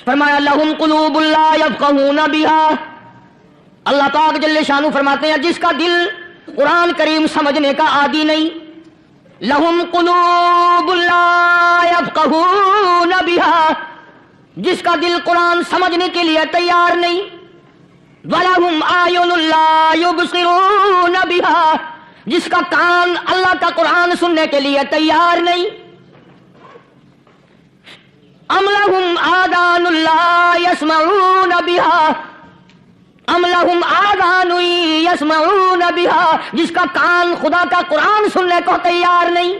فرمایا لہم قلوب لا یفقہون بہا، اللہ پاک جل شانہ فرماتے ہیں جس کا دل قرآن کریم سمجھنے کا عادی نہیں، لہم قلوب لا یفقہون بہا، جس کا دل قرآن سمجھنے کے لیے تیار نہیں، وَلَهُمْ أَعْيُنٌ لَا يُبْصِرُونَ بِهَا، جس کا کان اللہ کا قرآن سننے کے لیے تیار نہیں، أَمْ لَهُمْ آذَانٌ لَا يَسْمَعُونَ بِهَا، أَمْ لَهُمْ آذَانٌ يَسْمَعُونَ بِهَا، جس کا کان خدا کا قرآن سننے کو تیار نہیں۔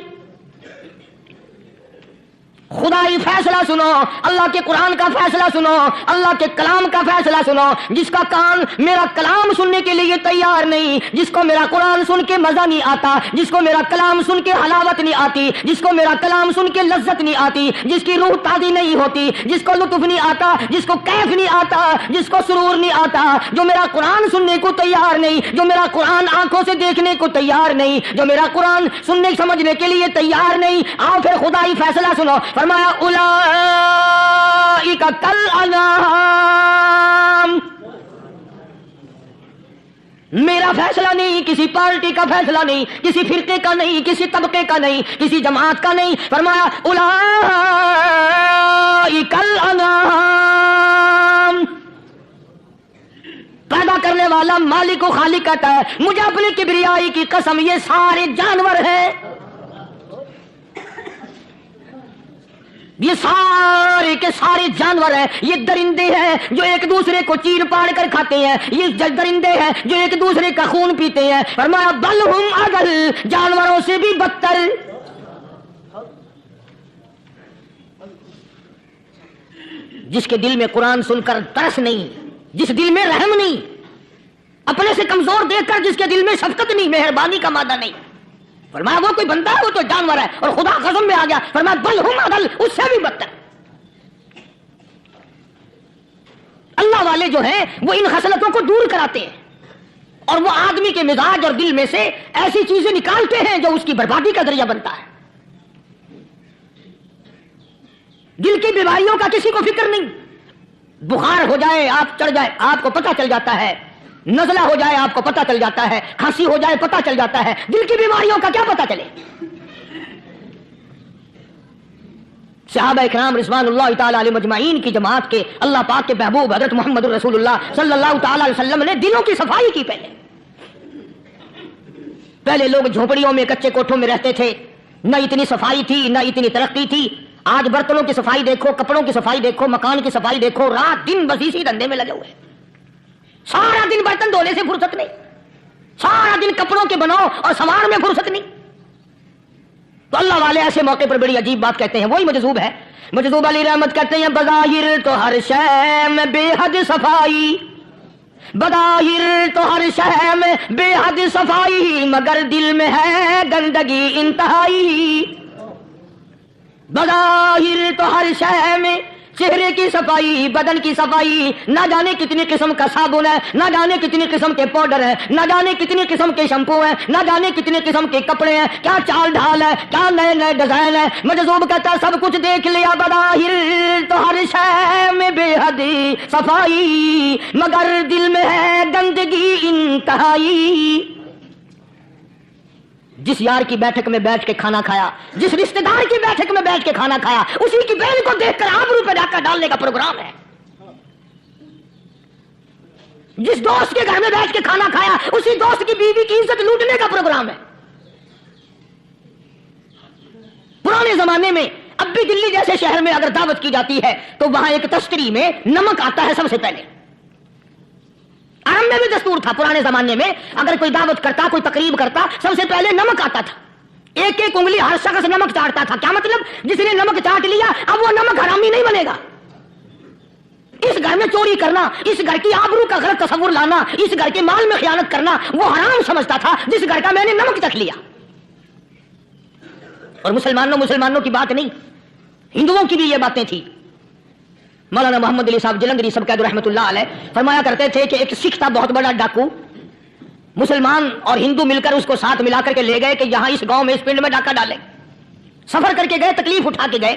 خدائی فیصلہ سنو، اللہ کے قرآن کا فیصلہ سنو، اللہ کے کلام کا فیصلہ سنو، جس کا کان میرا کلام سننے کے لیے تیار نہیں، جس کو میرا قرآن سن کے مزہ نہیں آتا، جس کو میرا کلام سن کے حلاوت نہیں آتی، جس کو میرا کلام سن کے لذت نہیں آتی، جس کی روح تازی نہیں ہوتی، جس کو لطف نہیں آتا، جس کو کیف نہیں آتا، جس کو سرور نہیں آتا، جو میرا قرآن سننے کو تیار نہیں، جو میرا قرآن آنکھوں سے دیکھنے کو تیار نہیں، جو میرا قرآن سننے سمجھنے کے لیے تیار نہیں، آؤ پھر خدائی فیصلہ سنو۔ فرمایا اولئک کالانعام، میرا فیصلہ نہیں، کسی پارٹی کا فیصلہ نہیں، کسی فرقے کا نہیں، کسی طبقے کا نہیں، کسی جماعت کا نہیں، فرمایا اولئک کالانعام، پیدا کرنے والا مالک و خالق کہتا ہے مجھے اپنی کبریائی کی قسم یہ سارے جانور ہیں، یہ سارے کے سارے جانور ہیں، یہ درندے ہیں جو ایک دوسرے کو چیر پاڑ کر کھاتے ہیں، یہ درندے ہیں جو ایک دوسرے کا خون پیتے ہیں، فرمایا بل ہم اضل، جانوروں سے بھی بدتر۔ جس کے دل میں قرآن سن کر ترس نہیں، جس دل میں رحم نہیں، اپنے سے کمزور دیکھ کر جس کے دل میں شفقت نہیں، مہربانی کا مادہ نہیں، فرمایا وہ کوئی بندہ ہے، وہ تو جانور ہے، اور خدا قسم میں آ گیا فرمایا بل ہم اضل، اس سے بھی بدتر۔ اللہ والے جو ہیں وہ ان خصلتوں کو دور کراتے ہیں، اور وہ آدمی کے مزاج اور دل میں سے ایسی چیزیں نکالتے ہیں جو اس کی بربادی کا ذریعہ بنتا ہے۔ دل کی بیماریوں کا کسی کو فکر نہیں، بخار ہو جائے آپ چڑھ جائے آپ کو پتہ چل جاتا ہے، نزلہ ہو جائے آپ کو پتہ چل جاتا ہے، کھانسی ہو جائے پتہ چل جاتا ہے، دل کی بیماریوں کا کیا پتہ چلے؟ صحابہ اکرام رضوان اللہ تعالی علیہ مجمعین کی جماعت کے اللہ پاک کے محبوب حضرت محمد رسول اللہ صلی اللہ تعالی علیہ وسلم نے دلوں کی صفائی کی۔ پہلے لوگ جھونپڑیوں میں کچے کوٹھوں میں رہتے تھے، نہ اتنی صفائی تھی نہ اتنی ترقی تھی۔ آج برتنوں کی صفائی دیکھو، کپڑوں کی صفائی دیکھو، مکان کی صفائی دیکھو، رات دن بس اسی دھندے میں لگے ہوئے، سارا دن برتن دھونے سے فرصت نہیں، سارا دن کپڑوں کے بناؤ اور سنوار میں فرصت نہیں۔ تو اللہ والے ایسے موقع پر بڑی عجیب بات کہتے ہیں، وہی مجذوب ہے، مجذوب علی رحمت کہتے ہیں بظاہر تو ہر شے میں بے حد صفائی، بظاہر تو ہر شے میں بے حد صفائی، مگر دل میں ہے گندگی انتہائی۔ بظاہر تو ہر شے میں چہرے کی صفائی، بدن کی صفائی، نہ جانے کتنی قسم کا صابن ہے، نہ جانے کتنی قسم کے پاؤڈر ہیں، نہ جانے کتنی قسم کے شیمپو ہیں، نہ جانے کتنی قسم کے کپڑے ہیں، کیا چال ڈھال ہے، کیا نئے نئے ڈیزائن ہے۔ مجذوب کہتا ہے سب کچھ دیکھ لیا، بظاہر تو ہر شے میں بے حد صفائی، مگر دل میں ہے گندگی انتہائی۔ جس یار کی بیٹھک میں بیٹھ کے کھانا کھایا، جس رشتہ دار کی بیٹھک میں بیٹھ کے کھانا کھایا، اسی کی بہن کو دیکھ کر آبرو پہ ڈاکہ ڈالنے کا پروگرام ہے۔ جس دوست کے گھر میں بیٹھ کے کھانا کھایا، اسی دوست کی بیوی کی عزت لوٹنے کا پروگرام ہے۔ پرانے زمانے میں اب بھی دلی جیسے شہر میں اگر دعوت کی جاتی ہے تو وہاں ایک تشتری میں نمک آتا ہے سب سے پہلے۔ عرب میں بھی دستور تھا، پرانے زمانے میں اگر کوئی دعوت کرتا، کوئی تقریب کرتا، سب سے پہلے نمک آتا تھا۔ ایک ایک انگلی ہر شخص نمک چاٹتا تھا۔ کیا مطلب؟ جس نے نمک چاٹ لیا اب وہ نمک حرامی نہیں بنے گا۔ اس گھر میں چوری کرنا، اس گھر کی آبرو کا غلط تصور لانا، اس گھر کے مال میں خیانت کرنا وہ حرام سمجھتا تھا جس گھر کا میں نے نمک چکھ لیا۔ اور مسلمانوں کی بات نہیں، ہندوؤں کی بھی یہ باتیں تھی۔ مولانا محمد علی صاحب جلندری سب قید رحمۃ اللہ علیہ فرمایا کرتے تھے کہ ایک سکھ تھا بہت بڑا ڈاکو، مسلمان اور ہندو مل کر اس کو ساتھ ملا کر کے لے گئے کہ یہاں اس گاؤں میں اس پنڈ میں ڈاکہ ڈالے۔ سفر کر کے گئے، تکلیف اٹھا کے گئے،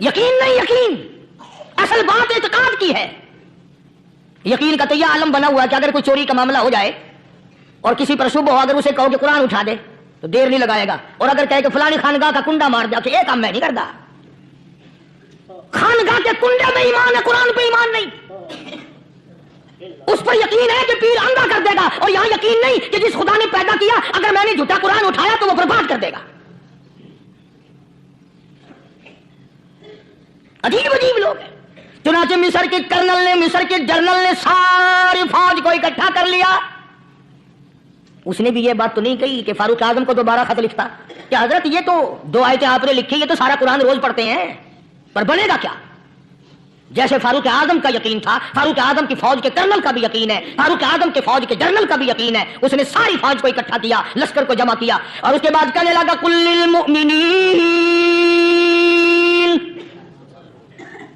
یقین نہیں، یقین اصل بات اعتقاد کی ہے. یقین کا تو یہ عالم بنا ہوا ہے کہ اگر کوئی چوری کا معاملہ ہو جائے اور کسی پر شبہ ہو، اگر اسے کہو کہ قرآن اٹھا دے تو دیر نہیں لگائے گا، اور اگر کہے کہ فلانی خانگاہ کا کنڈا مار دیا کہ یہ کام میں نہیں کرتا. خانگاہ کے کنڈے میں ایمان ہے، قرآن پہ ایمان نہیں. اس پر یقین ہے کہ پیر اندھا کر دے گا، اور یہاں یقین نہیں کہ جس خدا نے پیدا کیا اگر میں نے جھوٹا قرآن اٹھایا تو وہ برباد کر دے گا. عجیب عجیب لوگ ہیں. چنانچہ مصر کے کرنل نے، مصر کے جنرل نے ساری فوج کو اکٹھا کر لیا. اس نے بھی یہ بات تو نہیں کہی کہ فاروق اعظم کو دوبارہ خط لکھتا کہ حضرت یہ تو 2 آیتیں آپ نے لکھی، یہ تو سارا قرآن روز پڑھتے ہیں، پر بنے گا کیا؟ جیسے فاروق اعظم کا یقین تھا، فاروق اعظم کی فوج کے کرنل کا بھی یقین ہے، فاروق اعظم کے فوج کے جنرل کا بھی یقین ہے. اس نے ساری فوج کو اکٹھا کیا، لشکر کو جمع کیا، اور اس کے بعد کہنے لگا قل للمؤمنین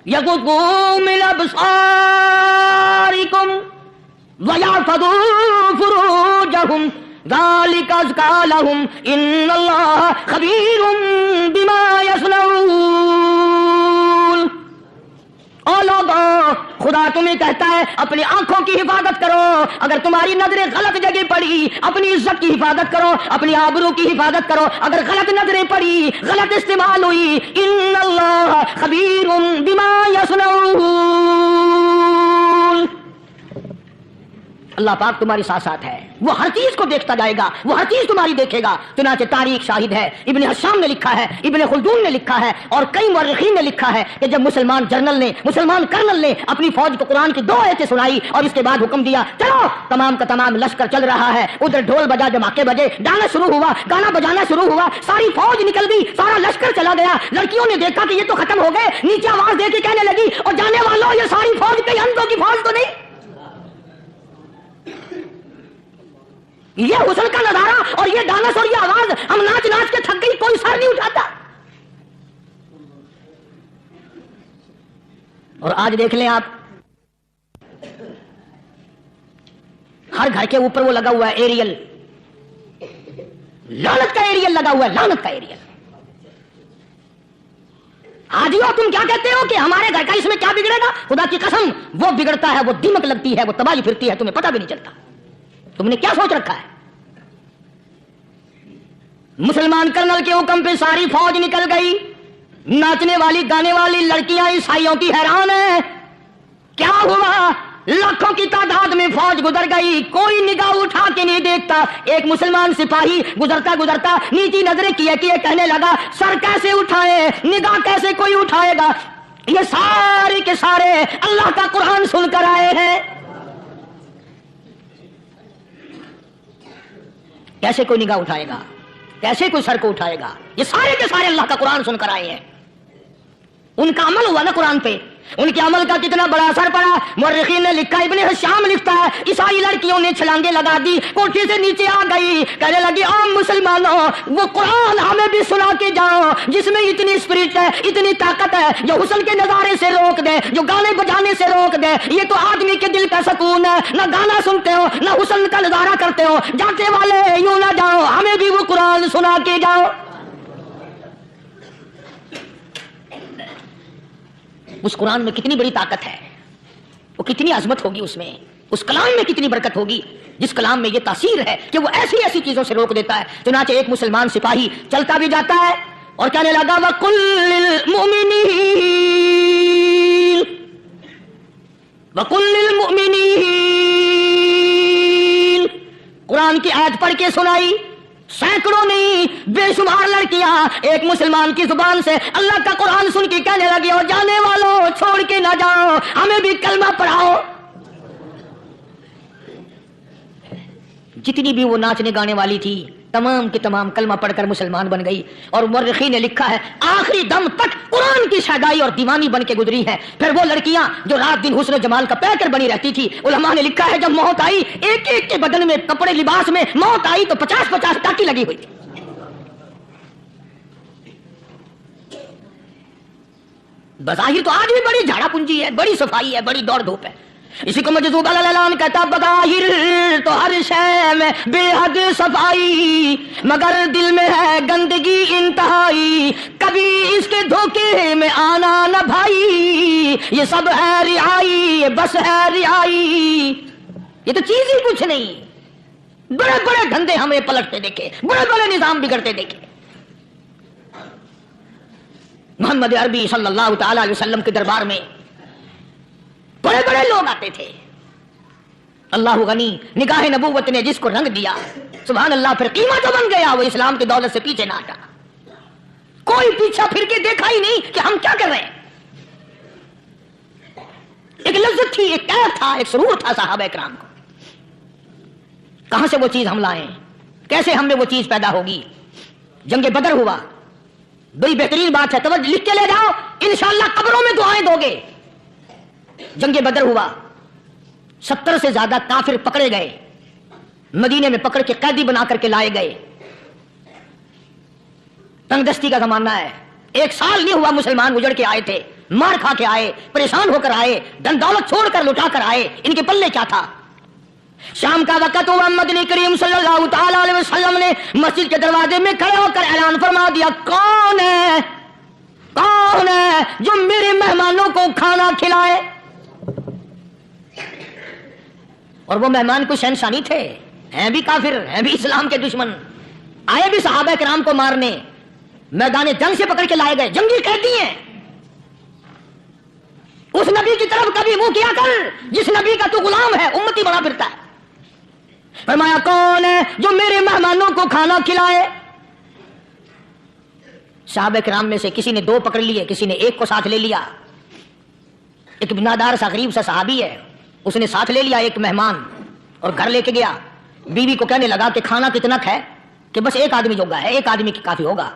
یغضوا من ابصارکم وَيَحْفَظُوا فُرُوجَهُمْ ذَلِكَ أَزْكَىٰ لَهُمْ إِنَّ اللَّهَ خَبِيرٌ بِمَا يَصْنَعُونَ. او لوگو، خدا تمہیں کہتا ہے اپنی آنکھوں کی حفاظت کرو. اگر تمہاری نظریں غلط جگہ پڑی، اپنی عزت کی حفاظت کرو، اپنی آبرو کی حفاظت کرو. اگر غلط نظریں پڑی، غلط استعمال ہوئی، ان اللہ خبیر بما یصنعون، اللہ پاک تمہاری ساتھ ساتھ ہے، وہ ہر چیز کو دیکھتا جائے گا، وہ ہر چیز تمہاری دیکھے گا. چنانچہ تاریخ شاہد ہے، ابن حشام نے لکھا ہے، ابن خلدون نے لکھا ہے، اور کئی مورخین نے لکھا ہے کہ جب مسلمان جنرل نے، مسلمان کرنل نے اپنی فوج کو قرآن کی 2 آیتیں سنائی اور اس کے بعد حکم دیا چلو، تمام کا تمام لشکر چل رہا ہے. ادھر ڈھول بجا، دھماکے بجے، گانا شروع ہوا، گانا بجانا شروع ہوا، ساری فوج نکل گئی، سارا لشکر چلا گیا. لڑکیوں نے دیکھا کہ یہ تو ختم ہو گئے، نیچے آواز دے کے کہنے لگی اور جانے والوں یہ ساری فوج کئی اندھوں کی فوج تو نہیں؟ یہ حسن کا نظارہ اور یہ ڈانس اور یہ آواز، ہم ناچ ناچ کے تھک گئی، کوئی سر نہیں اٹھاتا. اور آج دیکھ لیں آپ، ہر گھر کے اوپر وہ لگا ہوا ہے ایریل، لعنت کا ایریل لگا ہوا ہے، لعنت کا ایریل. آجیو تم کیا کہتے ہو کہ ہمارے گھر کا اس میں کیا بگڑے گا؟ خدا کی قسم وہ بگڑتا ہے، وہ دیمک لگتی ہے، وہ تباہی پھرتی ہے، تمہیں پتہ بھی نہیں چلتا. تم نے کیا سوچ رکھا ہے؟ مسلمان کرنل کے حکم پہ ساری فوج نکل گئی. ناچنے والی گانے والی لڑکیاں عیسائیوں کی حیران ہیں. کیا ہوا؟ لاکھوں کی تعداد میں فوج گزر گئی، کوئی نگاہ اٹھا کے نہیں دیکھتا. ایک مسلمان سپاہی گزرتا گزرتا نیچی نظریں کیے کہنے لگا سر کیسے اٹھائے، نگاہ کیسے کوئی اٹھائے گا؟ یہ سارے کے سارے اللہ کا قرآن سن کر آئے ہیں. کیسے کوئی نگاہ اٹھائے گا؟ کیسے کوئی سر کو اٹھائے گا؟ یہ سارے کے سارے اللہ کا قرآن سن کر آئے ہیں. ان کا عمل ہوا نا قرآن پہ، ان کے عمل کا کتنا بڑا اثر پڑا. مورخین نے لکھا، ابن حشام لکھتا ہے عیسائی لڑکیوں نے چھلانگے لگا دی، کوٹھی سے نیچے آ گئی، کہنے لگی عام مسلمانوں وہ قرآن ہمیں بھی سنا کے جاؤ جس میں اتنی اسپرٹ ہے، اتنی طاقت ہے، جو حسن کے نظارے سے روک دے، جو گانے بجانے سے روک دے. یہ تو آدمی کے دل کا سکون ہے، نہ گانا سنتے ہو نہ حسن کا نظارہ کرتے ہو. جاتے والے یوں نہ جاؤ، ہمیں بھی وہ قرآن سنا کے جاؤ. اس قرآن میں کتنی بڑی طاقت ہے، وہ کتنی عظمت ہوگی، اس میں اس کلام میں کتنی برکت ہوگی، جس کلام میں یہ تاثیر ہے کہ وہ ایسی ایسی چیزوں سے روک دیتا ہے. چنانچہ ایک مسلمان سپاہی چلتا بھی جاتا ہے اور کہنے لگا وَقُلْ لِلْمُؤْمِنِينَ وَقُلْ لِلْمُؤْمِنِينَ، قرآن کی آیت پڑھ کے سنائی. سینکڑوں نہیں بے شمار لڑکیاں ایک مسلمان کی زبان سے اللہ کا قرآن سن کے کہنے لگی اور جانے والوں چھوڑ کے نہ جاؤ، ہمیں بھی کلمہ پڑھاؤ. جتنی بھی وہ ناچنے گانے والی تھی تمام کی تمام کلمہ پڑھ کر مسلمان بن گئی. اور مورخین نے لکھا ہے آخری دم تک قرآن کی شیدائی اور دیوانی بن کے گزری ہیں. پھر وہ لڑکیاں جو رات دن حسن و جمال کا پیکر بنی رہتی تھی، علماء نے لکھا ہے جب موت آئی ایک ایک کے بدن میں کپڑے لباس میں موت آئی تو 50-50 ٹاکی لگی ہوئی تھی. بظاہر تو آج بھی بڑی جھاڑا پونجی ہے، بڑی صفائی ہے، بڑی دوڑ دھوپ ہے. اسی کو مجذوب الاعلان کہتا بظاہر تو ہر شے میں بے حد صفائی، مگر دل میں ہے گندگی انتہائی. کبھی اس کے دھوکے میں آنا نہ بھائی، یہ سب ہے رعائی، یہ بس ہے رعائی، یہ تو چیز ہی کچھ نہیں۔ بڑے بڑے دھندے ہمیں پلٹتے دیکھے، بڑے بڑے نظام بگڑتے دیکھے۔ محمد عربی صلی اللہ تعالی علیہ وسلم کے دربار میں بڑے بڑے لوگ آتے تھے۔ اللہ غنی، نگاہ نبوت نے جس کو رنگ دیا، سبحان اللہ، پھر قیمت بن گیا، وہ اسلام کی دولت سے پیچھے نہ ہٹا۔ کوئی پیچھا پھر کے دیکھا ہی نہیں کہ ہم کیا کر رہے ہیں۔ ایک لذت تھی، ایک کیف تھا، ایک سرور تھا صحابہ کرام کو۔ کہاں سے وہ چیز ہم لائیں، کیسے ہم میں وہ چیز پیدا ہوگی؟ جنگ بدر ہوا، بڑی بہترین بات ہے، توجہ لکھ کے لے جاؤ، انشاءاللہ قبروں میں دعائیں دو گے۔ جنگ بدر ہوا، 70 سے زیادہ کافر پکڑے گئے، مدینے میں پکڑ کے قیدی بنا کر کے لائے گئے۔ تنگ دستی کا زمانہ ہے، 1 سال نہیں ہوا مسلمان اجڑ کے آئے تھے، مار کھا کے آئے، پریشان ہو کر آئے، دن دولت چھوڑ کر لٹا کر آئے، ان کے پلے کیا تھا؟ شام کا وقت ہوا، مدنی کریم صلی اللہ تعالی علیہ وسلم نے مسجد کے دروازے میں کھڑے ہو کر اعلان فرما دیا، کون ہے، کون ہے جو میرے مہمانوں کو کھانا کھلائے؟ اور وہ مہمان کوئی شہنشاہ نہیں تھے، ہیں بھی کافر، ہیں بھی اسلام کے دشمن، آئے بھی صحابہ کرام کو مارنے، میدان جنگ سے پکڑ کے لائے گئے، جنگی قیدی ہیں۔ اس نبی کی طرف کبھی منہ کیا کر جس نبی کا تو غلام ہے، امتی بنا پھرتا ہے۔ فرمایا کون ہے جو میرے مہمانوں کو کھانا کھلائے؟ صحابہ کرام میں سے کسی نے 2 پکڑ لیے، کسی نے 1 کو ساتھ لے لیا۔ ایک بنادار سا غریب سا صحابی ہے، اس نے ساتھ لے لیا ایک مہمان اور گھر لے کے گیا۔ بیوی کو کہنے لگا کہ کھانا کتنا ہے؟ کہ بس 1 آدمی جوگا ہے، 1 آدمی کی کافی ہوگا۔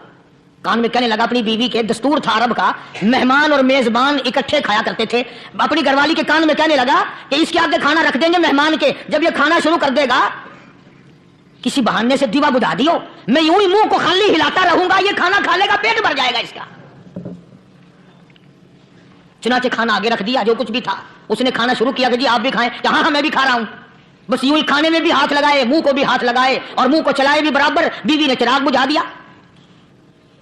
کان میں کہنے لگا اپنی بیوی کے، دستور تھا عرب کا، مہمان اور میزبان اکٹھے کھایا کرتے تھے۔ اپنی گھر والی کے کان میں کہنے لگا کہ اس کے آگے کھانا رکھ دیں گے مہمان کے، جب یہ کھانا شروع کر دے گا کسی بہانے سے دیوا بجھا دیو، میں یوں ہی منہ کو خالی ہلاتا رہوں گا، یہ کھانا کھا لے گا، پیٹ بھر جائے گا اس کا۔ چنانچہ کھانا آگے رکھ دیا، جو کچھ بھی تھا۔ اس نے کھانا شروع کیا کہ جی آپ بھی کھائیں، کہ ہاں میں بھی کھا رہا ہوں۔ بس یوں ہی کھانے میں بھی ہاتھ لگائے، منہ کو بھی ہاتھ لگائے اور منہ کو چلائے بھی برابر۔ بیوی نے چراغ بجھا دیا۔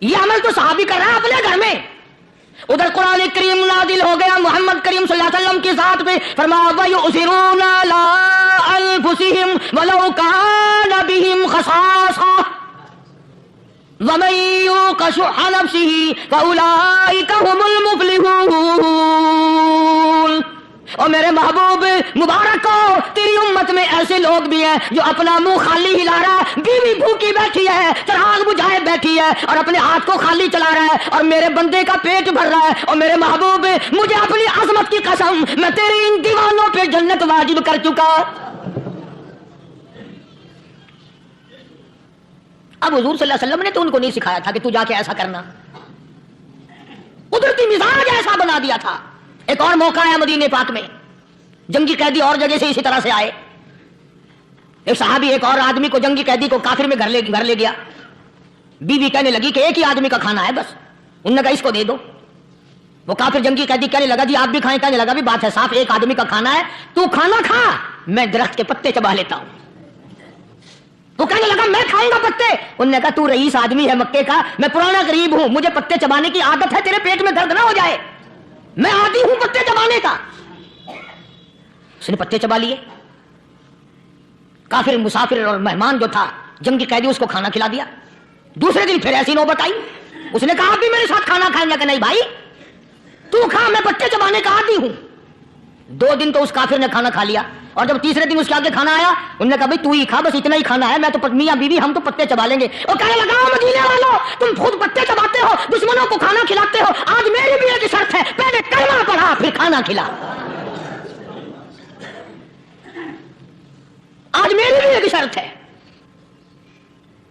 یہ عمل تو صحابی کر رہا ہے اپنے گھر میں۔ ادھر قرآن کریم نازل ہو گیا محمد کریم صلی اللہ علیہ وسلم کی ذات پہ، فرمایا وَيُؤْثِرُونَ عَلَىٰ أَنفُسِهِمْ وَلَوْ كَانَ بِهِمْ خَصَاصَةٌ وَمَن يُوقَ شُحَّ نَفْسِهِ فَأُولَٰئِكَ هُمُ الْمُفْلِحُونَ۔ اور میرے محبوب مبارک ہو، تیری امت میں ایسے لوگ بھی ہیں جو اپنا منہ خالی ہلا رہا ہے، بیوی بھوکی بیٹھی ہے، چراغ بجھائے بیٹھی ہے اور اپنے ہاتھ کو خالی چلا رہا ہے، اور میرے بندے کا پیٹ بھر رہا ہے۔ اور میرے محبوب مجھے اپنی عظمت کی قسم، میں تیرے ان دیوانوں پہ جنت واجب کر چکا۔ اب حضور صلی اللہ علیہ وسلم نے تو ان کو نہیں سکھایا تھا کہ تو جا کے ایسا کرنا، قدرتی مزاج ایسا بنا دیا تھا۔ ایک اور موقع ہے مدینے پاک میں، جنگی قیدی اور جگہ سے اسی طرح سے آئے۔ ایک صحابی ایک اور آدمی کو، جنگی قیدی کو کافر میں گھر لے گیا۔ بیوی کہنے لگی کہ 1 ہی آدمی کا کھانا ہے بس، انہوں نے کہا اس کو دے دو۔ وہ کافر جنگی قیدی کہنے لگا جی آپ بھی کھائیں، کہنے لگا بھی بات ہے صاف، 1 آدمی کا کھانا ہے، تو کھانا کھا، میں درخت کے پتے چبا لیتا ہوں۔ وہ کہنے لگا میں کھاؤں گا پتے۔ انہوں نے کہا تو رئیس آدمی ہے مکے کا، میں پرانا غریب ہوں، مجھے پتے چبانے کی عادت ہے، تیرے پیٹ میں درد نہ ہو جائے، میں عادی ہوں پتے چبانے کا۔ اس نے پتے چبا لیے۔ کافر مسافر اور مہمان جو تھا جنگی قیدی، اس کو کھانا کھلا دیا۔ دوسرے دن پھر ایسی نوبت آئی، اس نے کہا آپ بھی میرے ساتھ کھانا کھائیں گے؟ کہ نہیں بھائی تو کھا، میں پتے چبانے کا عادی ہوں۔ 2 دن تو اس کافر نے کھانا کھا لیا، اور جب تیسرے دن اس کے آگے کھانا آیا، انہوں نے کہا بھائی تو ہی کھا، بس اتنا ہی کھانا ہے، میں تو میاں بیوی ہم تو پتے چبا لیں گے۔ اور کہنے لگا مدینے والوں تم خود پتے چباتے ہو، دشمنوں کو کھانا کھلاتے ہو، آج میری بھی ایک شرط ہے، پہلے کلمہ پڑھا پھر کھانا کھلا۔ آج میری بھی ایک شرط ہے۔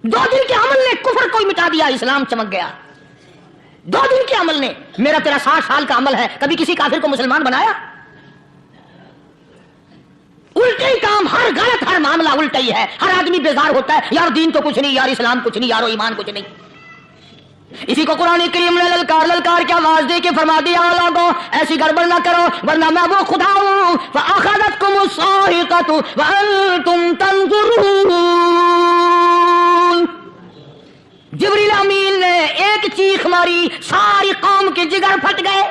2 دن کے عمل نے کفر کو مٹا دیا، اسلام چمک گیا۔ 2 دن کے عمل نے، میرا تیرا 60 سال کا عمل ہے، کبھی کسی کافر کو مسلمان بنایا؟ الٹے ہی کام، ہر غلط، ہر معاملہ الٹا ہی ہے۔ ہر آدمی بیزار ہوتا ہے، یار دین تو کچھ نہیں، یار اسلام کچھ نہیں، یارو ایمان کچھ نہیں۔ اسی کو قرآن کریم نے للکار کے آواز دے کے فرما دیا لوگوں ایسی گڑبڑ نہ کرو ورنہ میں وہ خدا ہوں فَأَخَذَتْكُمُ الصَّاعِقَةُ وَأَنْتُمْ تَنظُرُونَ۔ جبریل امین نے ایک چیخ ماری ساری قوم کے جگر پھٹ گئے.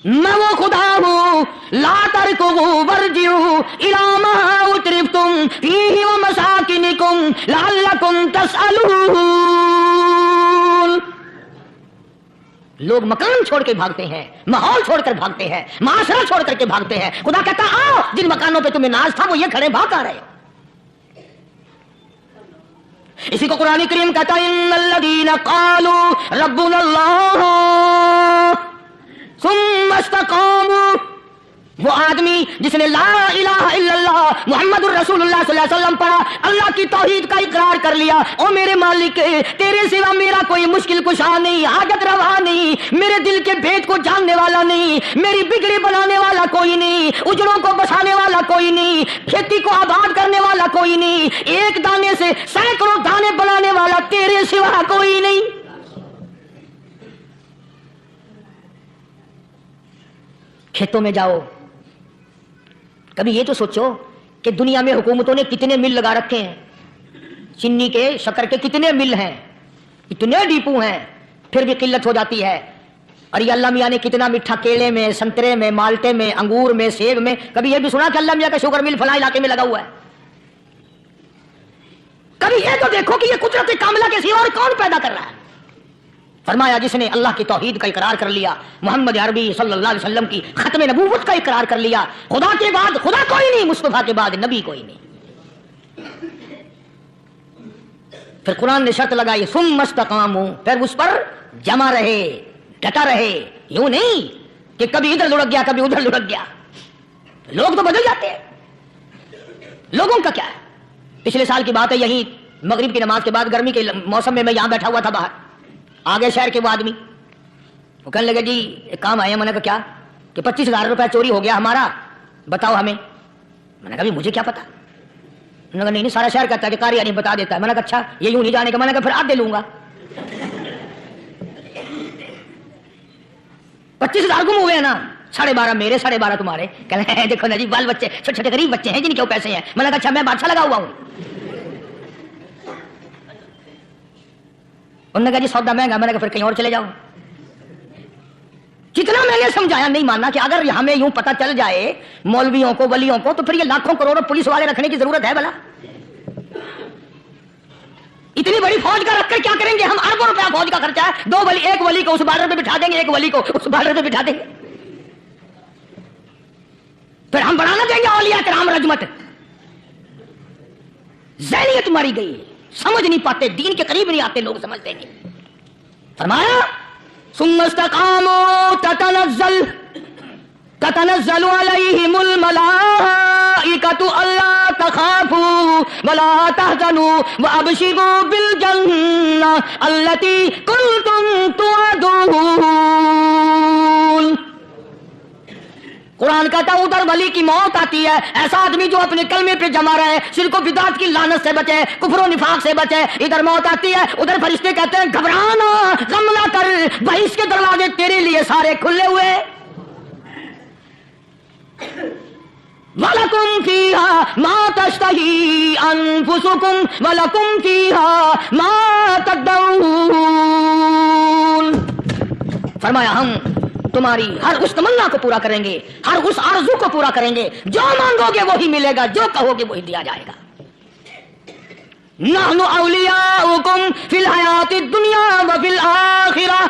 میں وہ خدا ہوں لا ترکضوا وارجعوا الی ما اترفتم فیہ ومساکنکم لعلکم تسألون. لوگ مکان چھوڑ کے بھاگتے ہیں، ماحول چھوڑ کر بھاگتے ہیں، معاشرہ چھوڑ کر کے بھاگتے ہیں. خدا کہتا آؤ جن مکانوں پہ تمہیں ناز تھا وہ یہ کھڑے بھاگ آ رہے ہو. اسی کو قرآن کریم کہتا ہے ان الذین قالوا ربنا اللہ ثم استقاموا. وہ آدمی جس نے لا الہ الا اللہ محمد الرسول اللہ صلی اللہ علیہ وسلم پڑھا، اللہ کی توحید کا اقرار کر لیا. او میرے مالک تیرے سوا میرا کوئی مشکل کشا نہیں، حاجت روا نہیں، میرے دل کے بھید کو جاننے والا نہیں، میری بگڑی بنانے والا کوئی نہیں، اجڑوں کو بسانے والا کوئی نہیں، کھیتی کو آباد کرنے والا کوئی نہیں، ایک دانے سے سینکڑوں دانے بنانے والا تیرے سوا کوئی نہیں. کھیتوں میں جاؤ، کبھی یہ تو سوچو کہ دنیا میں حکومتوں نے کتنے مل لگا رکھے ہیں، چینی کے شکر کے کتنے مل ہیں، کتنے ڈیپو ہیں، پھر بھی قلت ہو جاتی ہے. اور یہ اللہ میاں نے کتنا میٹھا کیلے میں، سنترے میں، مالٹے میں، انگور میں، سیب میں. کبھی یہ بھی سنا کہ اللہ میاں کا شوگر مل فلاں علاقے میں لگا ہوا ہے. کبھی یہ تو دیکھو کہ یہ قدرت کاملہ کے سوا اور کون پیدا کر رہا ہے. فرمایا جس نے اللہ کی توحید کا اقرار کر لیا، محمد عربی صلی اللہ علیہ وسلم کی ختم نبوت کا اقرار کر لیا، خدا کے بعد خدا کوئی نہیں، مصطفیٰ کے بعد نبی کوئی نہیں. پھر قرآن نے شرط لگائی ثم استقاموا، پھر اس پر جمع رہے، ڈٹا رہے. یوں نہیں کہ کبھی ادھر لڑک گیا کبھی ادھر لڑک گیا. لوگ تو بدل جاتے ہیں، لوگوں کا کیا ہے. پچھلے سال کی بات ہے، یہی مغرب کی نماز کے بعد گرمی کے موسم میں یہاں بیٹھا ہوا تھا باہر. آگے شہر کے وہ آدمی وہ کہنے لگے جی ایک کام آیا. میں نے کہا کیا؟ کہ 25,000 روپے چوری ہو گیا ہمارا، بتاؤ ہمیں. میں نے کہا مجھے کیا پتا. میں نے کہا نہیں سارا شہر کہتا ہے کہ قاری نہیں بتا دیتا ہے. میں نے کہا اچھا یہ یوں نہیں جانے کا. میں نے کہا پھر آدھ دے لوں گا. 25,000 گم ہوئے ہیں نا، 12.5 میرے 12.5 تمہارے. کہنے دیکھو نا جی بال بچے چھوٹے چھوٹے غریب بچے ہیں جن کے پیسے ہیں. میں نے کہا اچھا میں بادشاہ لگا ہوا ہوں. انہوں نے کہا جی سودا مہنگا. میں نے کہا پھر کہیں اور چلے جاؤ. جتنا میں نے سمجھایا نہیں ماننا کہ اگر ہمیں یوں پتہ چل جائے مولویوں کو ولیوں کو تو پھر یہ لاکھوں کروڑوں پولیس والے رکھنے کی ضرورت ہے بھلا؟ اتنی بڑی فوج کا رکھ کر کیا کریں گے ہم؟ اربوں روپیہ فوج کا خرچہ ہے. 2 ولی، ایک ولی کو اس بارڈر پہ بٹھا دیں گے، ایک ولی کو اس بارڈر پہ بٹھا دیں گے. پھر ہم بڑھانا دیں گے اولیاء کرام رجمت. ذہنیت ماری گئی، سمجھ نہیں پاتے، دین کے قریب نہیں آتے لوگ، سمجھتے نہیں. فرمایا ثم استقاموا تتنزل علیہم الملائکۃ الا تخافوا ولا تحزنوا وابشروا بالجنہ التی کنتم توعدون. قرآن کہتا ہے ادھر ولی کی موت آتی ہے، ایسا آدمی جو اپنے کلمے پہ جمع رہے، شرک و بدعت کی لعنت سے بچے، کفر و نفاق سے بچے. ادھر موت آتی ہے، ادھر فرشتے کہتے ہیں گھبرانا، غم نہ کر، بہشت کے دروازے تیرے لیے سارے کھلے ہوئے. وَلَكُمْ فِيهَا مَا تَشْتَهِي أَنفُسُكُمْ وَلَكُمْ فِيهَا مَا تَدَّعُونَ. فرمایا ہم تمہاری ہر اس تمنا کو پورا کریں گے، ہر اس آرزو کو پورا کریں گے. جو مانگو گے وہی ملے گا، جو کہو گے وہی دیا جائے گا. نحن اولیاؤکم فی الحیات الدنیا وفی الآخرہ.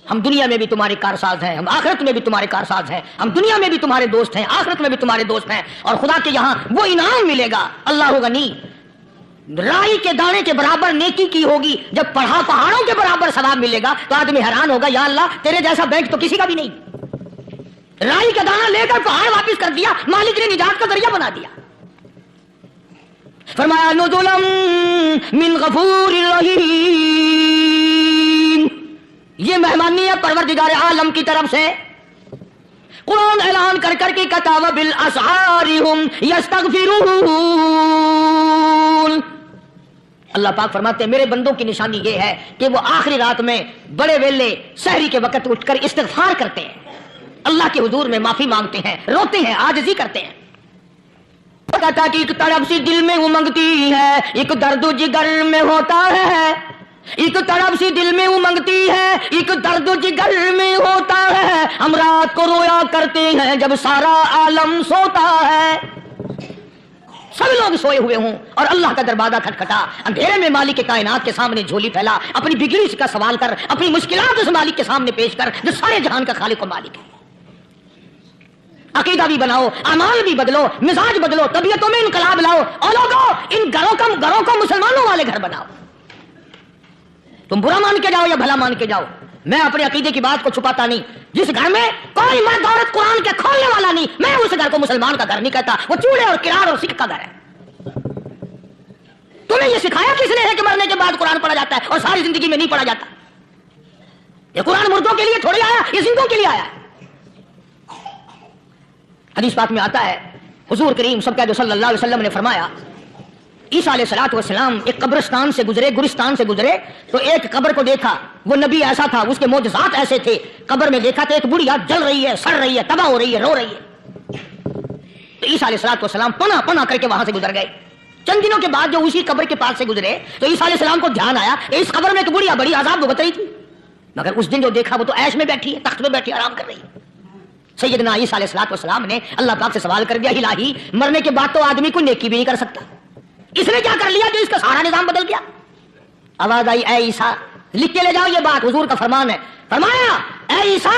ہم دنیا میں بھی تمہارے کارساز ہیں، ہم آخرت میں بھی تمہارے کارساز ہیں. ہم دنیا میں بھی تمہارے دوست ہیں، آخرت میں بھی تمہارے دوست ہیں. اور خدا کے یہاں وہ انعام ملے گا. اللہ غنی، رائی کے دانے کے برابر نیکی کی ہوگی، جب پہاڑوں کے برابر ثواب ملے گا تو آدمی حیران ہوگا یا اللہ تیرے جیسا بینک تو کسی کا بھی نہیں. رائی کا دانہ لے کر پہاڑ واپس کر دیا، مالک نے نجات کا ذریعہ بنا دیا. فرمایا نزلا من غفور رحیم. یہ مہمانی ہے پروردگار عالم کی طرف سے. قرآن اعلان کر کر کے کتاب بالاسحار ہم یستغفرون. اللہ پاک فرماتے ہیں میرے بندوں کی نشانی یہ ہے کہ وہ آخری رات میں بڑے ویلے سحری کے وقت اٹھ کر استغفار کرتے ہیں، اللہ کے حضور میں معافی مانگتے ہیں، روتے ہیں، عاجزی کرتے ہیں. کہتا کہ ایک طرف سے دل میں امنگتی ہے، ایک درد جگر میں ہوتا ہے، ایک طرف سے دل میں امنگتی ہے، ایک درد جگر میں ہوتا ہے، ہم رات کو رویا کرتے ہیں جب سارا عالم سوتا ہے۔ سب لوگ سوئے ہوئے ہوں اور اللہ کا دروازہ کھٹکھٹا، اندھیرے میں مالک کائنات کے سامنے جھولی پھیلا، اپنی بگڑی کا سوال کر، اپنی مشکلات اس مالک کے سامنے پیش کر جو سارے جہان کا خالق و مالک ہے۔ عقیدہ بھی بناؤ، اعمال بھی بدلو، مزاج بدلو، طبیعتوں میں انقلاب لاؤ، اور لوگوں ان گھروں کو مسلمانوں والے گھر بناؤ۔ تم برا مان کے جاؤ یا بھلا مان کے جاؤ، میں اپنے عقیدے کی بات کو چھپاتا نہیں۔ جس گھر میں کوئی مرد عورت قرآن کے کھولنے والا نہیں، میں اس گھر کو مسلمان کا گھر نہیں کہتا، وہ چولہے اور کراڑ اور سکھ کا گھر ہے۔ تمہیں یہ سکھایا کس نے ہے کہ مرنے کے بعد قرآن پڑھا جاتا ہے اور ساری زندگی میں نہیں پڑھا جاتا؟ یہ قرآن مردوں کے لیے تھوڑی آیا، یہ زندوں کے لیے آیا ہے۔ حدیث پاک میں آتا ہے، حضور کریم صلی اللہ علیہ وسلم نے فرمایا، عیسیٰ علیہ السلام ایک قبرستان سے گزرے، گورستان سے گزرے تو ایک قبر کو دیکھا، وہ نبی ایسا تھا، اس کے معجزات ایسے تھے، قبر میں دیکھا تو ایک بڑھیا جل رہی ہے، سڑ رہی ہے، تباہ ہو رہی ہے، رو رہی ہے۔ تو عیسیٰ علیہ السلام پناہ پناہ کر کے وہاں سے گزر گئے۔ چند دنوں کے بعد جو اسی قبر کے پاس سے گزرے تو عیسیٰ علیہ السلام کو دھیان آیا اس قبر میں ایک بڑھیا بڑی عذاب بھگت رہی تھی، مگر اس دن جو دیکھا وہ تو عیش میں بیٹھی ہے، تخت میں بیٹھی آرام کر رہی ہے۔ سیدنا عیسیٰ علیہ السلام نے اللہ پاک سے سوال کر دیا، الہی مرنے کے بعد تو آدمی کو نیکی بھی نہیں کر سکتا، اس نے کیا کر لیا جو اس کا سارا نظام بدل گیا؟ آواز آئی، اے عیسیٰ، لکھ کے لے جاؤ، یہ بات حضور کا فرمان ہے۔ فرمایا، اے عیسیٰ،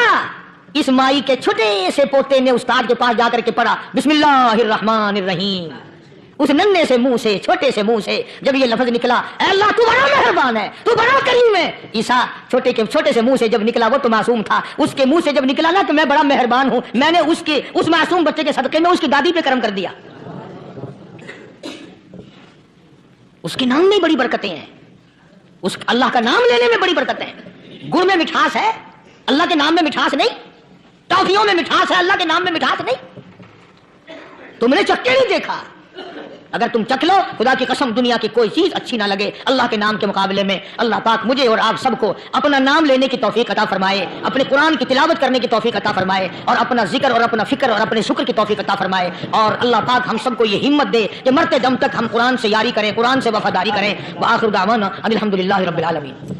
اس مائی کے چھوٹے سے پوتے نے استاد کے پاس جا کر کے پڑھا بسم اللہ الرحمن الرحیم، اس ننھے سے منہ سے، چھوٹے سے منہ سے جب یہ لفظ نکلا، اے اللہ تو بڑا مہربان ہے، تو بڑا کریم ہے۔ عیسیٰ چھوٹے سے منہ سے جب نکلا، وہ تو معصوم تھا، اس کے منہ سے جب نکلا نا کہ میں بڑا مہربان ہوں، میں نے اس معصوم بچے کے صدقے میں اس کی دادی پہ کرم کر دیا۔ اس کے نام میں بڑی برکتیں ہیں، اس اللہ کا نام لینے میں بڑی برکتیں ہیں۔ گڑ میں مٹھاس ہے، اللہ کے نام میں مٹھاس نہیں، ٹافیوں میں مٹھاس ہے، اللہ کے نام میں مٹھاس نہیں۔ تم نے چکھ کے نہیں دیکھا، اگر تم چکھ لو، خدا کی قسم دنیا کی کوئی چیز اچھی نہ لگے اللہ کے نام کے مقابلے میں۔ اللہ پاک مجھے اور آپ سب کو اپنا نام لینے کی توفیق عطا فرمائے، اپنے قرآن کی تلاوت کرنے کی توفیق عطا فرمائے، اور اپنا ذکر اور اپنا فکر اور اپنے شکر کی توفیق عطا فرمائے، اور اللہ پاک ہم سب کو یہ ہمت دے کہ مرتے دم تک ہم قرآن سے یاری کریں، قرآن سے وفاداری کریں۔ وآخر دعوانا ان الحمدللہ رب العالمین۔